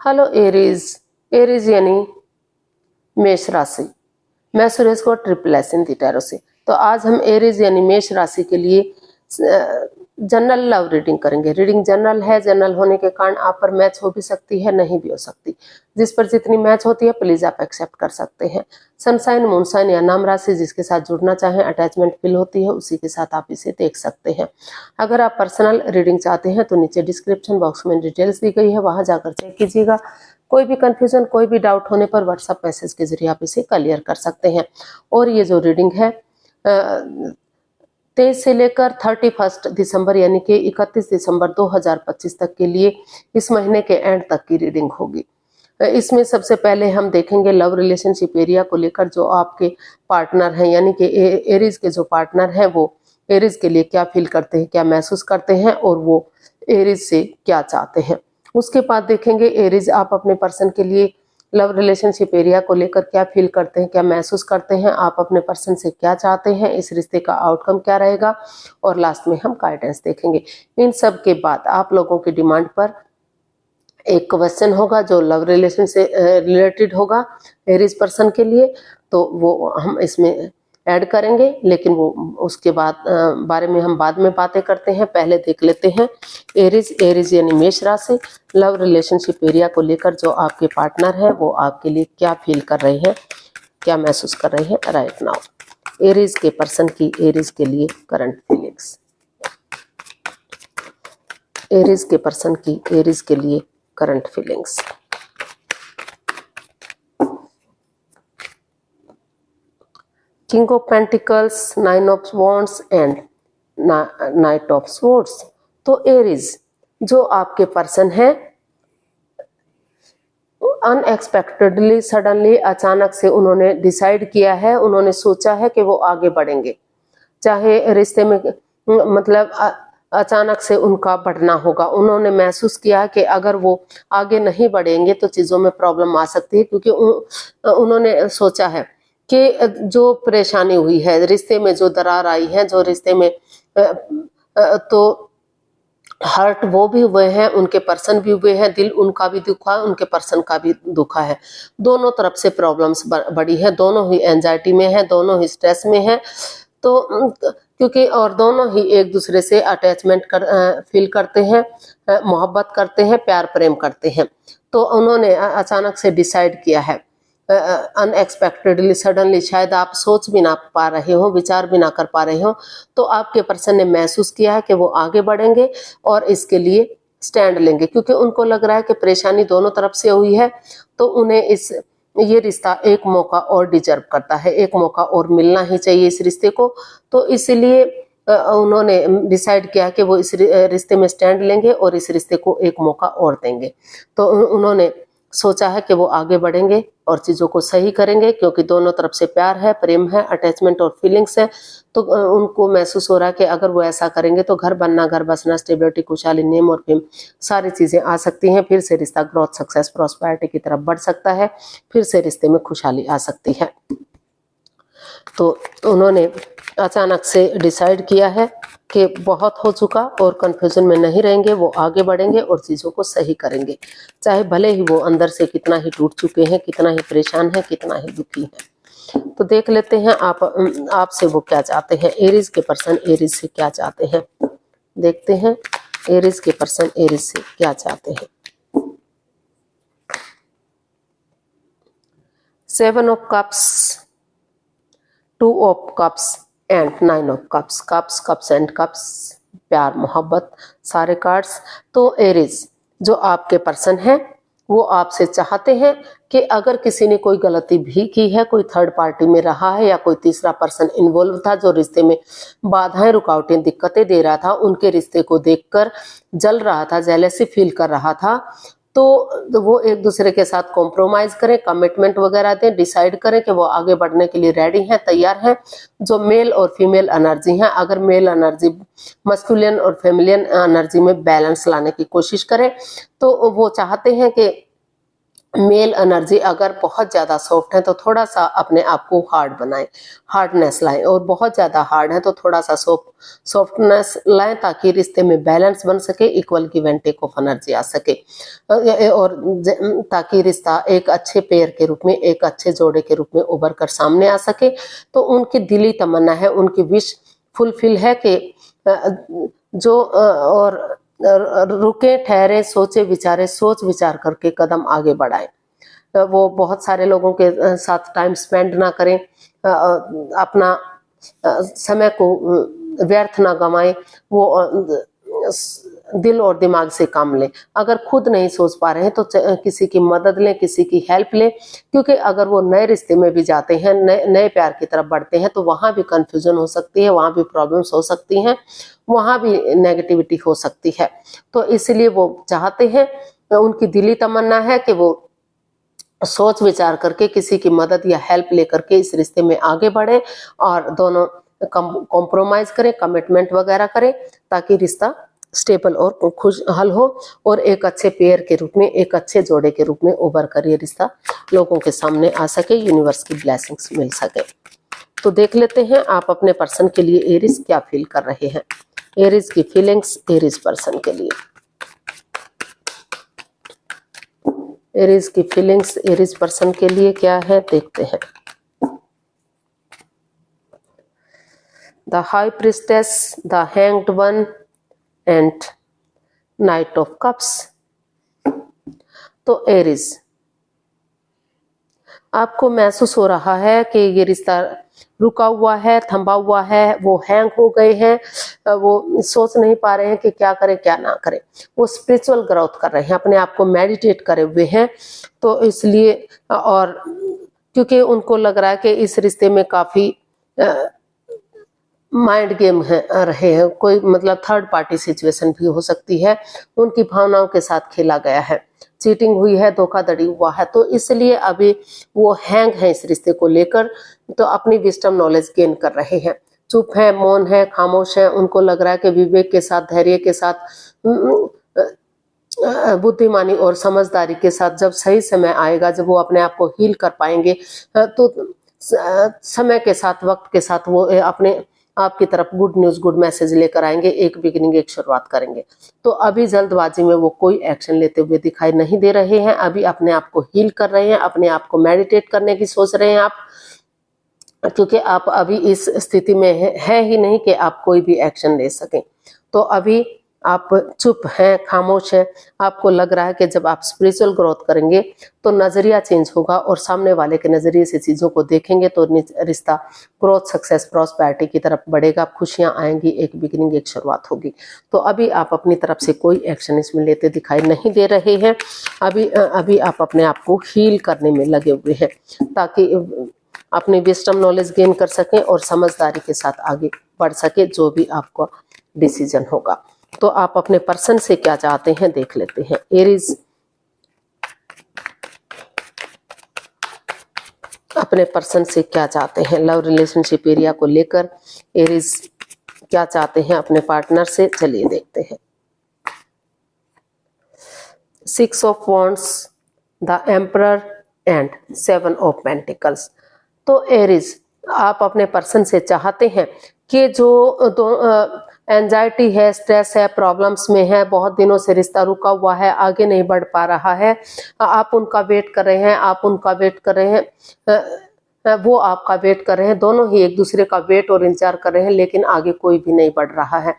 Hello Aries. Aries यानी मेष राशि। मैं सुरेश को ट्रिपल एस इन दी टैरो से। तो आज हम एरीज यानी मेष राशि के लिए जनरल लव रीडिंग करेंगे। रीडिंग जनरल है, जनरल होने के कारण आप पर मैच हो भी सकती है, नहीं भी हो सकती। जिस पर जितनी मैच होती है प्लीज आप एक्सेप्ट कर सकते हैं। सनसाइन, मूनसाइन या नाम राशि जिसके साथ जुड़ना चाहें, अटैचमेंट फील होती है, उसी के साथ आप इसे देख सकते हैं। अगर आप पर्सनल रीडिंग चाहते हैं तो नीचे डिस्क्रिप्शन बॉक्स में डिटेल्स दी गई है, वहां जाकर चेक कीजिएगा। कोई भी कंफ्यूजन, कोई भी डाउट होने पर व्हाट्सएप मैसेज के जरिए आप इसे क्लियर कर सकते हैं। और ये जो रीडिंग है 23 से लेकर 31 दिसंबर यानी कि 31 दिसंबर 2025 तक के लिए, इस महीने के एंड तक की रीडिंग होगी। इसमें सबसे पहले हम देखेंगे लव रिलेशनशिप एरिया को लेकर जो आपके पार्टनर हैं, यानी कि एरीज के जो पार्टनर हैं वो एरीज के लिए क्या फील करते हैं, क्या महसूस करते हैं और वो एरीज से क्या चाहते हैं। उसके बाद देखेंगे एरीज आप अपने पर्सन के लिए लव रिलेशनशिप एरिया को लेकर क्या फील करते हैं, क्या महसूस करते हैं, आप अपने पर्सन से क्या चाहते हैं, इस रिश्ते का आउटकम क्या रहेगा, और लास्ट में हम गाइडेंस देखेंगे। इन सब के बाद आप लोगों की डिमांड पर एक क्वेश्चन होगा जो लव रिलेशन से रिलेटेड होगा एरीज पर्सन के लिए, तो वो हम इसमें ऐड करेंगे, लेकिन वो उसके बाद बारे में हम बाद में बातें करते हैं। पहले देख लेते हैं एरीज। एरीज यानी मेष राशि, लव रिलेशनशिप एरिया को लेकर जो आपके पार्टनर है वो आपके लिए क्या फील कर रहे हैं, क्या महसूस कर रहे हैं राइट नाउ। एरीज के पर्सन की एरीज के लिए करंट फीलिंग्स। एरीज के पर्सन की एरीज के लिए current feelings. King of pentacles, nine of wands and night of swords. तो एरीज जो आपके पर्सन है, अनएक्सपेक्टेडली, सडनली, अचानक से उन्होंने डिसाइड किया है, उन्होंने सोचा है कि वो आगे बढ़ेंगे। चाहे रिश्ते में मतलब अचानक से उनका बढ़ना होगा। उन्होंने महसूस किया कि अगर वो आगे नहीं बढ़ेंगे तो चीज़ों में प्रॉब्लम आ सकती है, क्योंकि उन्होंने सोचा है कि जो परेशानी हुई है रिश्ते में, जो दरार आई है, जो रिश्ते में तो हर्ट वो भी हुए हैं, उनके पर्सन भी हुए हैं, दिल उनका भी दुखा है, उनके पर्सन का भी दुखा है। दोनों तरफ से प्रॉब्लम्स बढ़ी है, दोनों ही एंजाइटी में है, दोनों ही स्ट्रेस में है। तो क्योंकि और दोनों ही एक दूसरे से अटैचमेंट फील करते हैं, मोहब्बत करते हैं, प्यार प्रेम करते हैं। तो उन्होंने अचानक से डिसाइड किया है, अनएक्सपेक्टेडली, सडनली, शायद आप सोच भी ना पा रहे हो, विचार भी ना कर पा रहे हो, तो आपके पर्सन ने महसूस किया है कि वो आगे बढ़ेंगे और इसके लिए स्टैंड लेंगे, क्योंकि उनको लग रहा है कि परेशानी दोनों तरफ से हुई है। तो उन्हें ये रिश्ता एक मौका और डिजर्व करता है, एक मौका और मिलना ही चाहिए इस रिश्ते को। तो इसलिए उन्होंने डिसाइड किया कि वो इस रिश्ते में स्टैंड लेंगे और इस रिश्ते को एक मौका और देंगे। तो उन्होंने सोचा है कि वो आगे बढ़ेंगे और चीज़ों को सही करेंगे, क्योंकि दोनों तरफ से प्यार है, प्रेम है, अटैचमेंट और फीलिंग्स है। तो उनको महसूस हो रहा है कि अगर वो ऐसा करेंगे तो घर बनना, घर बसना, स्टेबिलिटी, खुशहाली, नेम और फेम, सारी चीज़ें आ सकती हैं। फिर से रिश्ता ग्रोथ, सक्सेस, प्रॉस्पेरिटी की तरफ बढ़ सकता है, फिर से रिश्ते में खुशहाली आ सकती है। तो उन्होंने अचानक से डिसाइड किया है कि बहुत हो चुका और कंफ्यूजन में नहीं रहेंगे, वो आगे बढ़ेंगे और चीज़ों को सही करेंगे, चाहे भले ही वो अंदर से कितना ही टूट चुके हैं, कितना ही परेशान है, कितना ही दुखी है। तो देख लेते हैं आपसे वो क्या चाहते हैं। एरीज के पर्सन एरीज से क्या चाहते हैं, देखते हैं एरीज के पर्सन एरीज से क्या चाहते हैं। 7 of cups, 2 of cups and 9 of cups. Cups, cups and cups, प्यार, मोहब्बत, सारे कार्ड्स। तो एरीज जो आपके पर्सन है वो आपसे चाहते हैं कि अगर किसी ने कोई गलती भी की है, कोई थर्ड पार्टी में रहा है या कोई तीसरा पर्सन इन्वॉल्व था जो रिश्ते में बाधाएं, रुकावटें, दिक्कतें दे रहा था, उनके रिश्ते को देखकर जल रहा था, जेलसी फील कर रहा था, तो वो एक दूसरे के साथ कॉम्प्रोमाइज करें, कमिटमेंट वगैरह दें, डिसाइड करें कि वो आगे बढ़ने के लिए रेडी हैं, तैयार हैं। जो मेल और फीमेल एनर्जी हैं, अगर मेल एनर्जी मस्कुलिन और फेमिलियन एनर्जी में बैलेंस लाने की कोशिश करें, तो वो चाहते हैं कि मेल एनर्जी अगर बहुत ज़्यादा सॉफ्ट है तो थोड़ा सा अपने आप को हार्ड बनाएं, हार्डनेस लाएं, और बहुत ज़्यादा हार्ड है तो थोड़ा सा सॉफ्टनेस लाएं, ताकि रिश्ते में बैलेंस बन सके, equal give and take of energy आ सके, और ताकि रिश्ता एक अच्छे पेयर के रूप में, एक अच्छे जोड़े के रूप में उभर कर सामने आ सके। तो उनकी दिली तमन्ना है, उनकी विश फुलफिल है कि और रुके, ठहरे, सोचे विचारे, सोच विचार करके कदम आगे बढ़ाएं। वो बहुत सारे लोगों के साथ टाइम स्पेंड ना करें, अपना समय को व्यर्थ ना गंवाएं, वो दिल और दिमाग से काम लें। अगर खुद नहीं सोच पा रहे हैं तो किसी की मदद लें, किसी की हेल्प लें, क्योंकि अगर वो नए रिश्ते में भी जाते हैं, नए प्यार की तरफ बढ़ते हैं, तो वहाँ भी कंफ्यूजन हो सकती है, वहाँ भी प्रॉब्लम्स हो सकती हैं, वहाँ भी नेगेटिविटी हो सकती है। तो इसलिए वो चाहते हैं, उनकी दिली तमन्ना है कि वो सोच विचार करके किसी की मदद या हेल्प लेकर के इस रिश्ते में आगे बढ़े, और दोनों कॉम्प्रोमाइज करें, कमिटमेंट वगैरह करें, ताकि रिश्ता स्टेबल और खुशहाल हो, और एक अच्छे पेयर के रूप में, एक अच्छे जोड़े के रूप में उभर कर ये रिश्ता लोगों के सामने आ सके, यूनिवर्स की ब्लेसिंग्स मिल सके। तो देख लेते हैं आप अपने पर्सन के लिए एरीज क्या फील कर रहे हैं। एरीज की फीलिंग्स एरीज पर्सन के लिए, एरीज की फीलिंग्स एरीज पर्सन के लिए क्या है, देखते हैं। The high priestess, the hanged one and night of cups. तो एरीज, आपको महसूस हो रहा है कि ये रिश्ता रुका हुआ है, थंबा हुआ है, वो हैंग हो गए हैं, वो सोच नहीं पा रहे हैं कि क्या करें क्या ना करें। वो स्पिरिचुअल ग्रोथ कर रहे हैं, अपने आप को मेडिटेट करे हुए हैं। तो इसलिए, और क्योंकि उनको लग रहा है कि इस रिश्ते में काफी माइंड गेम है रहे हैं, कोई मतलब थर्ड पार्टी सिचुएशन भी हो सकती है, उनकी भावनाओं के साथ खेला गया है, चीटिंग हुई है, धोखाधड़ी हुआ है। तो इसलिए अभी वो हैंग है इस रिश्ते को लेकर, तो अपनी विजडम नॉलेज गेन कर रहे हैं, चुप है, मौन है, खामोश है। उनको लग रहा है कि विवेक के साथ, धैर्य के साथ, बुद्धिमानी और समझदारी के साथ जब सही समय आएगा, जब वो अपने आप को हील कर पाएंगे, तो समय के साथ, वक्त के साथ वो अपने आपकी तरफ गुड न्यूज, गुड मैसेज लेकर आएंगे, एक बिगिनिंग, एक शुरुआत करेंगे। तो अभी जल्दबाजी में वो कोई एक्शन लेते हुए दिखाई नहीं दे रहे हैं। अभी अपने आप को हील कर रहे हैं, अपने आप को मेडिटेट करने की सोच रहे हैं आप, क्योंकि आप अभी इस स्थिति में है ही नहीं कि आप कोई भी एक्शन ले सकें। तो अभी आप चुप हैं, खामोश हैं। आपको लग रहा है कि जब आप स्पिरिचुअल ग्रोथ करेंगे तो नज़रिया चेंज होगा, और सामने वाले के नज़रिए से चीज़ों को देखेंगे, तो रिश्ता ग्रोथ, सक्सेस, प्रॉस्पेरिटी की तरफ बढ़ेगा, खुशियां आएंगी, एक बिगिनिंग, एक शुरुआत होगी। तो अभी आप अपनी तरफ से कोई एक्शन इसमें लेते दिखाई नहीं दे रहे हैं। अभी आप अपने आप को हील करने में लगे हुए हैं, ताकि अपनी विजडम नॉलेज गेन कर सकें और समझदारी के साथ आगे बढ़ सके, जो भी आपका डिसीजन होगा। तो आप अपने पर्सन से क्या चाहते हैं देख लेते हैं। एरीज अपने पर्सन से क्या चाहते हैं, लव रिलेशनशिप एरिया को लेकर एरीज क्या चाहते हैं अपने पार्टनर से, चलिए देखते हैं। 6 of wands, the emperor and 7 of pentacles. तो एरीज, आप अपने पर्सन से चाहते हैं कि जो एंजाइटी है, स्ट्रेस है, प्रॉब्लम्स में है, बहुत दिनों से रिश्ता रुका हुआ है, आगे नहीं बढ़ पा रहा है, आप उनका वेट कर रहे हैं, आप उनका वेट कर रहे हैं, वो आपका वेट कर रहे हैं, दोनों ही एक दूसरे का वेट और इंतजार कर रहे हैं, लेकिन आगे कोई भी नहीं बढ़ रहा है।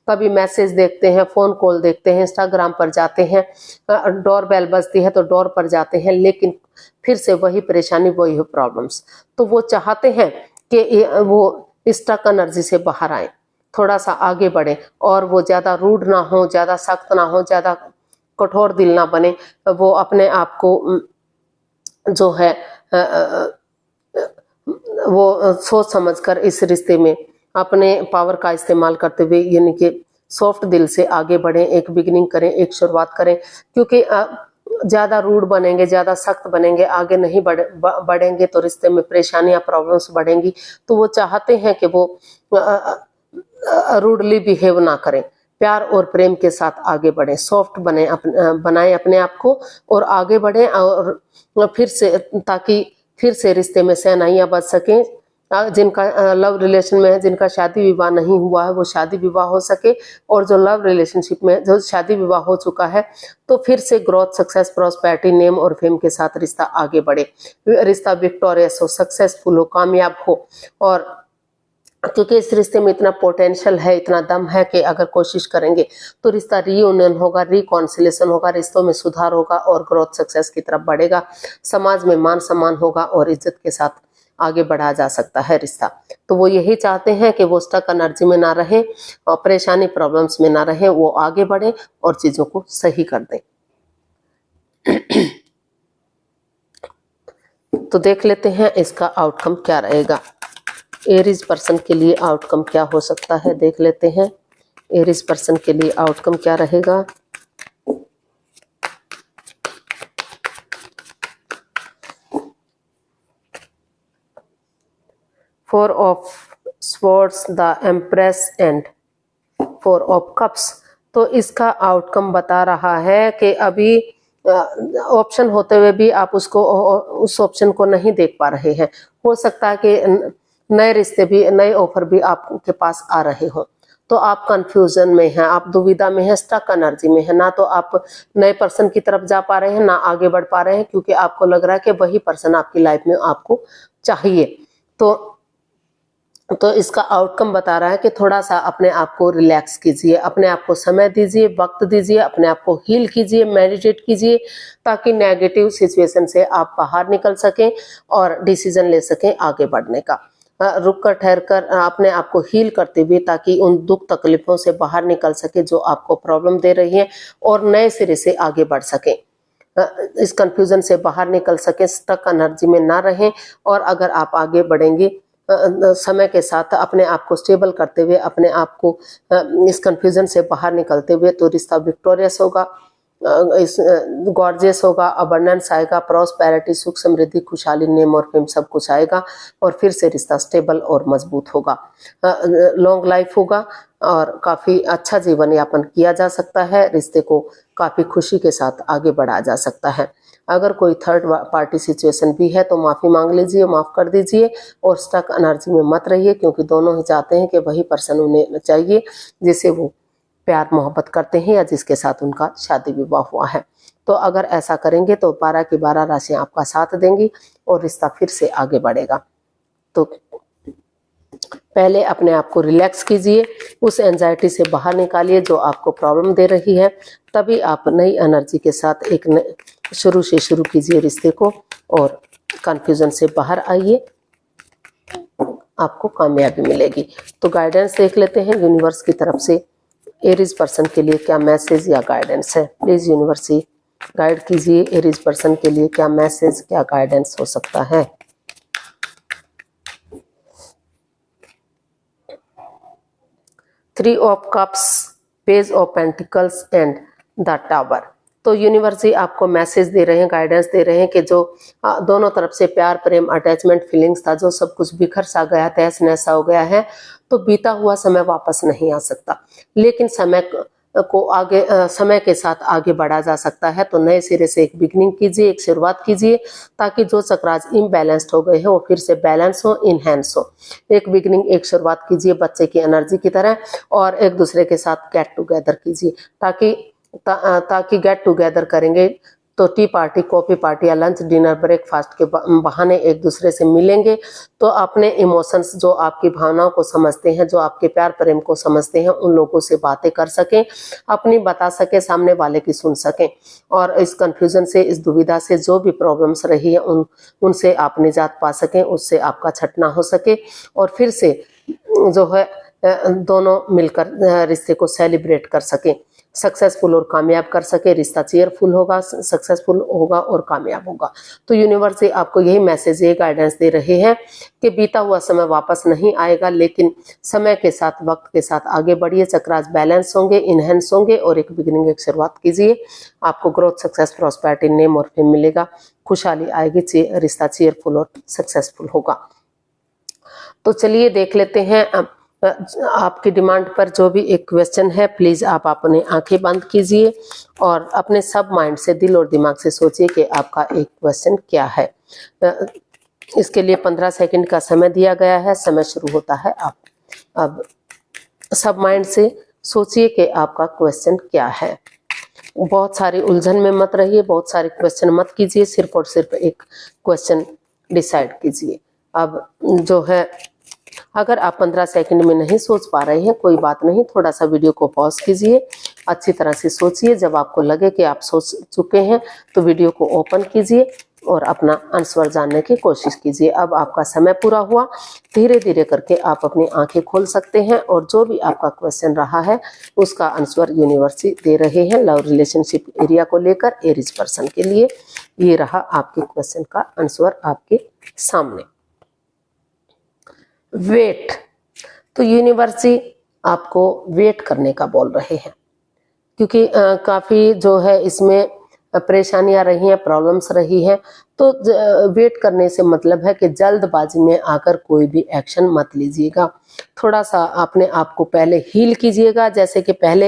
कभी मैसेज देखते हैं, फोन कॉल देखते हैं, इंस्टाग्राम पर जाते हैं, डोर बेल बजती है तो डोर पर जाते हैं, लेकिन फिर से वही परेशानी, वही प्रॉब्लम्स। तो वो चाहते हैं कि वो स्टक एनर्जी से बाहर आए, थोड़ा सा आगे बढ़े, और वो ज़्यादा रूड ना हो, ज़्यादा सख्त ना हो, ज़्यादा कठोर दिल ना बने। वो अपने आप को जो है वो सोच समझकर इस रिश्ते में अपने पावर का इस्तेमाल करते हुए, यानी कि सॉफ्ट दिल से आगे बढ़ें, एक बिगिनिंग करें, एक शुरुआत करें। क्योंकि ज़्यादा रूड बनेंगे, ज़्यादा सख्त बनेंगे, आगे नहीं बढ़ेंगे तो रिश्ते में परेशानियां, प्रॉब्लम्स बढ़ेंगी। तो वो चाहते हैं कि वो रूडली बिहेव ना करें, प्यार और प्रेम के साथ आगे बढ़े, सॉफ्ट बनाए अपने आप को और आगे बढ़े, और फिर से ताकि फिर से रिश्ते में सहनाइयाँ बच सकें। जिनका लव रिलेशन में है, जिनका शादी विवाह नहीं हुआ है, वो शादी विवाह हो सके, और जो लव रिलेशनशिप में जो शादी विवाह हो चुका है तो फिर से ग्रोथ, सक्सेस, प्रॉस्पेरिटी, नेम और फेम के साथ रिश्ता आगे बढ़े, रिश्ता विक्टोरियस हो, सक्सेसफुल हो, कामयाब हो। और क्योंकि इस रिश्ते में इतना पोटेंशियल है, इतना दम है कि अगर कोशिश करेंगे तो रिश्ता रीयूनियन होगा, रिकॉन्सिलेशन होगा, रिश्तों में सुधार होगा और ग्रोथ, सक्सेस की तरफ बढ़ेगा। समाज में मान सम्मान होगा और इज्जत के साथ आगे बढ़ा जा सकता है रिश्ता। तो वो यही चाहते हैं कि वो स्टक एनर्जी में ना रहे और परेशानी, प्रॉब्लम्स में ना रहे, वो आगे बढ़े और चीजों को सही कर दें। तो देख लेते हैं इसका आउटकम क्या रहेगा। एरीज पर्सन के लिए आउटकम क्या हो सकता है, देख लेते हैं एरीज पर्सन के लिए आउटकम क्या रहेगा। Four of swords, the empress and four of cups. तो इसका आउटकम बता रहा है कि अभी ऑप्शन होते हुए भी आप उस ऑप्शन को नहीं देख पा रहे हैं। हो सकता है कि नए रिश्ते भी, नए ऑफर भी आपके पास आ रहे हो, तो आप कंफ्यूजन में हैं, आप दुविधा में हैं, स्टक एनर्जी में है। ना तो आप नए पर्सन की तरफ जा पा रहे हैं, ना आगे बढ़ पा रहे हैं, क्योंकि आपको लग रहा है कि वही पर्सन आपकी लाइफ में आपको चाहिए। तो इसका आउटकम बता रहा है कि थोड़ा सा अपने आप को रिलैक्स कीजिए, अपने आप को समय दीजिए, वक्त दीजिए, अपने आप को हील कीजिए, मेडिटेट कीजिए, ताकि नेगेटिव सिचुएशन से आप बाहर निकल सकें और डिसीजन ले सकें आगे बढ़ने का। रुक कर, ठहर कर, अपने आप को हील करते हुए, ताकि उन दुख तकलीफों से बाहर निकल सके जो आपको प्रॉब्लम दे रही है और नए सिरे से आगे बढ़ सकें, इस कंफ्यूजन से बाहर निकल सके, स्टक एनर्जी में ना रहें। और अगर आप आगे बढ़ेंगे समय के साथ, अपने आप को स्टेबल करते हुए, अपने आप को इस कंफ्यूजन से बाहर निकलते हुए, तो रिश्ता विक्टोरियस होगा, इस गॉर्जियस होगा, अबंडेंस आएगा, प्रॉस्पेरिटी, सुख समृद्धि, खुशहाली, नेम और फेम सब कुछ आएगा और फिर से रिश्ता स्टेबल और मजबूत होगा, लॉन्ग लाइफ होगा और काफ़ी अच्छा जीवन यापन किया जा सकता है। रिश्ते को काफ़ी खुशी के साथ आगे बढ़ाया जा सकता है। अगर कोई थर्ड पार्टी सिचुएशन भी है तो माफ़ी मांग लीजिए, माफ़ कर दीजिए और स्टक एनर्जी में मत रहिए, क्योंकि दोनों ही चाहते हैं कि वही पर्सन उन्हें चाहिए जिसे वो प्यार मोहब्बत करते हैं या जिसके साथ उनका शादी विवाह हुआ है। तो अगर ऐसा करेंगे तो 12 की 12 राशियां आपका साथ देंगी और रिश्ता फिर से आगे बढ़ेगा। तो पहले अपने आप को रिलैक्स कीजिए, उस एंजाइटी से बाहर निकालिए जो आपको प्रॉब्लम दे रही है, तभी आप नई एनर्जी के साथ एक शुरू से शुरू कीजिए रिश्ते को और कन्फ्यूजन से बाहर आइए, आपको कामयाबी मिलेगी। तो गाइडेंस देख लेते हैं यूनिवर्स की तरफ से एरीज पर्सन के लिए क्या मैसेज या गाइडेंस है। प्लीज यूनिवर्स गाइड कीजिए, एरीज पर्सन के लिए क्या मैसेज, क्या गाइडेंस हो सकता है। Three of cups, page of pentacles and the tower. तो यूनिवर्स आपको मैसेज दे रहे हैं, गाइडेंस दे रहे हैं कि जो दोनों तरफ से प्यार, प्रेम, अटैचमेंट, फीलिंग्स था, जो सब कुछ बिखर सा गया, तहस नहस हो गया है, तो बीता हुआ समय वापस नहीं आ सकता, लेकिन समय के साथ आगे बढ़ा जा सकता है। तो नए सिरे से एक बिगनिंग कीजिए, एक शुरुआत कीजिए, ताकि जो चक्रास इम्बैलेंस्ड हो गए हैं वो फिर से बैलेंस हो, इनहेंस हो। एक बिगनिंग, एक शुरुआत कीजिए बच्चे की एनर्जी की तरह और एक दूसरे के साथ गेट टुगेदर कीजिए, ताकि गेट टुगेदर करेंगे तो टी पार्टी, कॉफी पार्टी या लंच, डिनर, ब्रेकफास्ट के बहाने एक दूसरे से मिलेंगे, तो अपने इमोशंस, जो आपकी भावनाओं को समझते हैं, जो आपके प्यार प्रेम को समझते हैं, उन लोगों से बातें कर सकें, अपनी बता सके, सामने वाले की सुन सकें और इस कंफ्यूजन से, इस दुविधा से जो भी प्रॉब्लम्स रही है उनसे आप निजात पा सकें, उससे आपका छटना हो सके और फिर से जो है दोनों मिलकर रिश्ते को सेलिब्रेट कर सकें, सक्सेसफुल और कामयाब कर सके। रिश्ता चेयरफुल होगा, सक्सेसफुल होगा और कामयाब होगा। तो यूनिवर्स से आपको यही मैसेज, ये गाइडेंस दे रहे हैं कि बीता हुआ समय वापस नहीं आएगा, लेकिन समय के साथ, वक्त के साथ आगे बढ़िए, चक्रास बैलेंस होंगे, इनहेंस होंगे और एक बिगिनिंग, एक शुरुआत कीजिए। आपको ग्रोथ, सक्सेस, प्रॉस्पेरिटी, नेम और फेम मिलेगा, खुशहाली आएगी, रिश्ता चेयरफुल और सक्सेसफुल होगा। तो चलिए देख लेते हैं आपकी डिमांड पर जो भी एक क्वेश्चन है, प्लीज आप अपने आंखें बंद कीजिए और अपने सब माइंड से, दिल और दिमाग से सोचिए कि आपका एक क्वेश्चन क्या है। इसके लिए 15 सेकंड का समय दिया गया है। समय शुरू होता है आप अब सब माइंड से सोचिए कि आपका क्वेश्चन क्या है। बहुत सारी उलझन में मत रहिए, बहुत सारे क्वेश्चन मत कीजिए, सिर्फ और सिर्फ एक क्वेश्चन डिसाइड कीजिए। अब जो है, अगर आप 15 सेकंड में नहीं सोच पा रहे हैं, कोई बात नहीं, थोड़ा सा वीडियो को पॉज कीजिए, अच्छी तरह से सोचिए। जब आपको लगे कि आप सोच चुके हैं तो वीडियो को ओपन कीजिए और अपना आंसर जानने की कोशिश कीजिए। अब आपका समय पूरा हुआ। धीरे धीरे करके आप अपनी आंखें खोल सकते हैं और जो भी आपका क्वेश्चन रहा है उसका आंसर यूनिवर्स दे रहे हैं। लव रिलेशनशिप एरिया को लेकर एरीज पर्सन के लिए ये रहा आपके क्वेश्चन का आंसर आपके सामने। वेट, तो यूनिवर्स आपको वेट करने का बोल रहे हैं, क्योंकि काफी जो है इसमें परेशानियां रही हैं, प्रॉब्लम्स रही हैं। तो वेट करने से मतलब है कि जल्दबाजी में आकर कोई भी एक्शन मत लीजिएगा। थोड़ा सा अपने आप को पहले हील कीजिएगा, जैसे कि पहले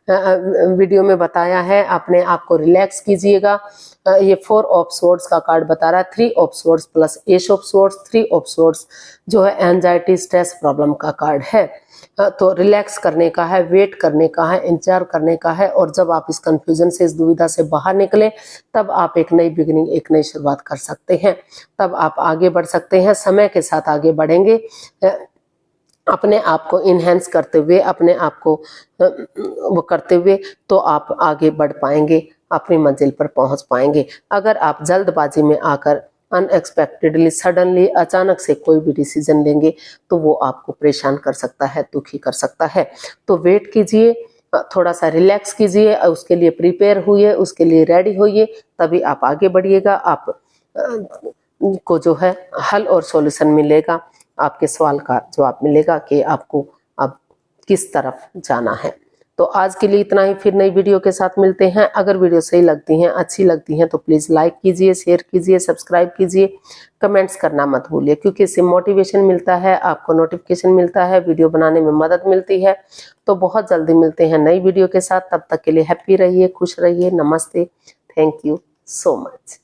वीडियो में बताया है, अपने आप को रिलैक्स कीजिएगा। ये 4 ऑफ सोर्ड्स का कार्ड बता रहा है, 3 of swords plus S of swords, 3 of swords जो है एंजाइटी स्ट्रेस प्रॉब्लम का कार्ड है। तो रिलैक्स करने का है, वेट करने का है, इंतजार करने का है। और जब आप इस कंफ्यूजन से, इस दुविधा से बाहर निकले, तब आप एक नई बिगिनिंग, एक नई शुरुआत कर सकते हैं। तब आप आगे बढ़ सकते हैं, समय के साथ आगे बढ़ेंगे, अपने आप को इनहेंस करते हुए, अपने आप को वो करते हुए, तो आप आगे बढ़ पाएंगे, अपनी मंजिल पर पहुंच पाएंगे। अगर आप जल्दबाजी में आकर अनएक्सपेक्टेडली, सडनली, अचानक से कोई भी डिसीजन लेंगे तो वो आपको परेशान कर सकता है, दुखी कर सकता है। तो वेट कीजिए, थोड़ा सा रिलैक्स कीजिए, उसके लिए प्रिपेयर हुई, उसके लिए रेडी होइए, तभी आप आगे बढ़िएगा। आप को जो है हल और सॉल्यूशन मिलेगा, आपके सवाल का जवाब मिलेगा कि आपको अब किस तरफ जाना है। तो आज के लिए इतना ही, फिर नई वीडियो के साथ मिलते हैं। अगर वीडियो सही लगती हैं, अच्छी लगती हैं तो प्लीज़ लाइक कीजिए, शेयर कीजिए, सब्सक्राइब कीजिए, कमेंट्स करना मत भूलिए, क्योंकि इससे मोटिवेशन मिलता है, आपको नोटिफिकेशन मिलता है, वीडियो बनाने में मदद मिलती है। तो बहुत जल्दी मिलते हैं नई वीडियो के साथ। तब तक के लिए हैप्पी रहिए, खुश रहिए। नमस्ते, थैंक यू सो मच।